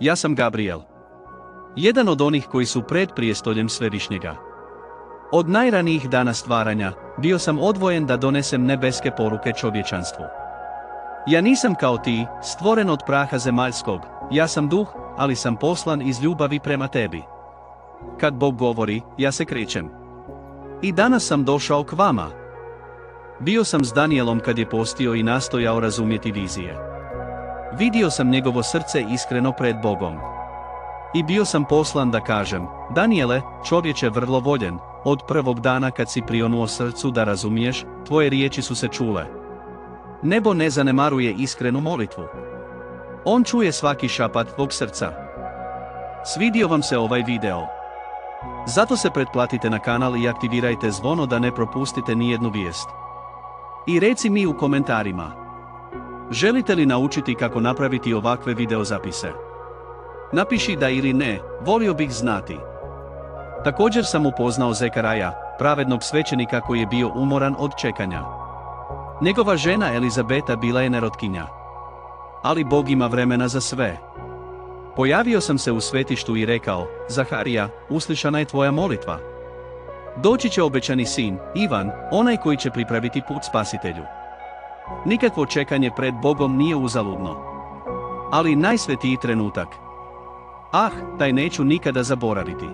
ja sam Gabriel. Jedan od onih koji su pred prijestoljem Svevišnjega. Od najranijih dana stvaranja, bio sam odvojen da donesem nebeske poruke čovječanstvu. Ja nisam kao ti, stvoren od praha zemaljskog, ja sam duh, ali sam poslan iz ljubavi prema tebi. Kad Bog govori, ja se krećem. I danas sam došao k vama. Bio sam s Danijelom kad je postio i nastojao razumjeti vizije. Vidio sam njegovo srce iskreno pred Bogom. I bio sam poslan da kažem, Danijele, čovječe vrlo voljen, od prvog dana kad si prionuo srcu da razumiješ, tvoje riječi su se čule. Nebo ne zanemaruje iskrenu molitvu. On čuje svaki šapat tvog srca. Svidio vam se ovaj video? Zato se pretplatite na kanal i aktivirajte zvono da ne propustite nijednu vijest. I reci mi u komentarima. Želite li naučiti kako napraviti ovakve videozapise? Napiši da ili ne, volio bih znati. Također sam upoznao Zekaraja, pravednog svećenika koji je bio umoran od čekanja. Njegova žena Elizabeta bila je nerotkinja. Ali Bog ima vremena za sve. Pojavio sam se u svetištu i rekao, Zaharija, uslišana je tvoja molitva. Doći će obećani sin, Ivan, onaj koji će pripraviti put spasitelju. Nikakvo čekanje pred Bogom nije uzaludno. Ali najsvetiji trenutak. Taj neću nikada zaboraviti.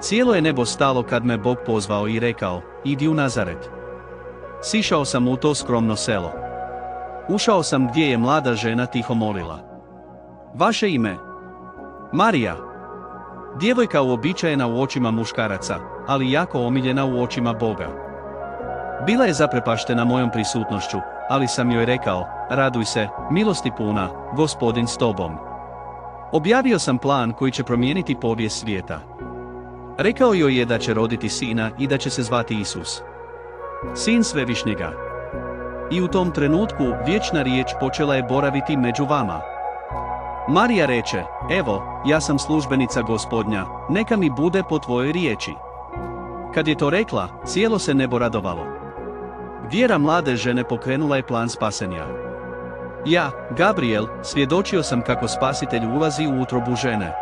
Cijelo je nebo stalo kad me Bog pozvao i rekao, idi u Nazaret. Sišao sam u to skromno selo. Ušao sam gdje je mlada žena tiho molila. Vaše ime? Marija. Djevojka uobičajena u očima muškaraca, ali jako omiljena u očima Boga. Bila je zaprepaštena mojom prisutnošću, ali sam joj rekao, raduj se, milosti puna, Gospodin s tobom. Objavio sam plan koji će promijeniti povijest svijeta. Rekao joj je da će roditi sina i da će se zvati Isus. Sin Svevišnjega. I u tom trenutku vječna riječ počela je boraviti među vama. Marija reče, evo, ja sam službenica Gospodnja, neka mi bude po tvojoj riječi. Kad je to rekla, cijelo se nebo radovalo. Vjera mlade žene pokrenula je plan spasenja. Ja, Gabriel, svjedočio sam kako spasitelj ulazi u utrobu žene.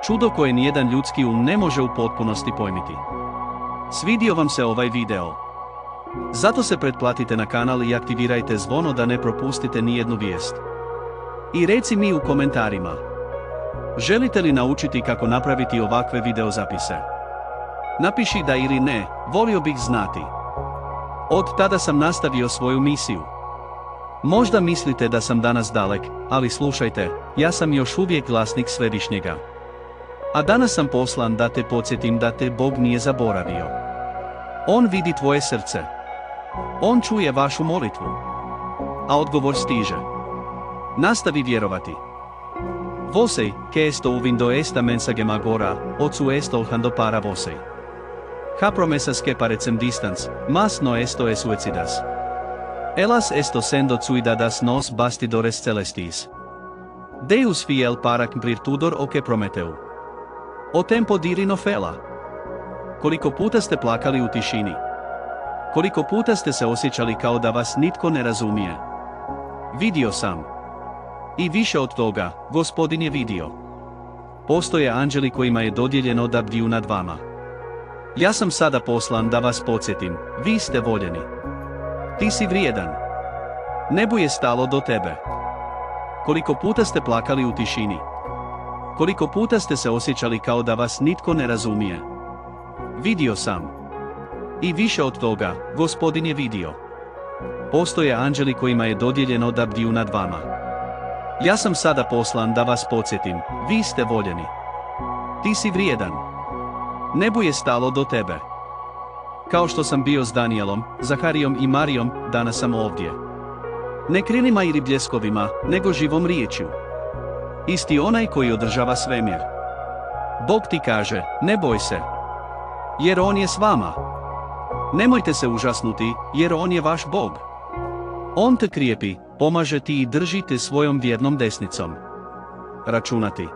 Čudo koje nijedan ljudski ne može u potpunosti pojmiti. Svidio vam se ovaj video? Zato se pretplatite na kanal i aktivirajte zvono da ne propustite nijednu vijest. I reci mi u komentarima. Želite li naučiti kako napraviti ovakve videozapise? Napiši da ili ne, volio bih znati. Od tada sam nastavio svoju misiju. Možda mislite da sam danas dalek, ali slušajte, ja sam još uvijek glasnik Svevišnjega. A danas sam poslan da te podsjetim da te Bog nije zaboravio. On vidi tvoje srce. On čuje vašu molitvu. A odgovor stiže. Nastavi vjerovati. Vosej, que esto uvindo esta mensagem agora, ocu esto olhando para vosej. Ha promesas que parecem distans, mas no esto es suicidas. Elas esto sendo cuidadas nos bastidores celestis. Deus fiel para cumplir tudor o que prometeu. O tempo dirino fela. Koliko puta ste plakali u tišini? Koliko puta ste se osjećali kao da vas nitko ne razumije? Vidio sam. I više od toga, Gospodin je vidio. Postoje anđeli kojima je dodijeljeno da bdiju nad vama. Ja sam sada poslan da vas podsjetim, vi ste voljeni. Ti si vrijedan. Nebu je stalo do tebe. Koliko puta ste plakali u tišini? Koliko puta ste se osjećali kao da vas nitko ne razumije? Vidio sam. I više od toga, Gospodin je vidio. Postoje anđeli kojima je dodijeljeno da bdiju nad vama. Ja sam sada poslan da vas podsjetim, vi ste voljeni. Ti si vrijedan. Nebu je stalo do tebe. Kao što sam bio s Danijelom, Zaharijom i Marijom, danas sam ovdje. Ne krilima ili bljeskovima, nego živom riječju. Isti onaj koji održava svemir. Bog ti kaže, ne boj se. Jer On je s vama. Nemojte se užasnuti, jer On je vaš Bog. On te krijepi, pomaže ti i drži te svojom vjernom desnicom. Računati.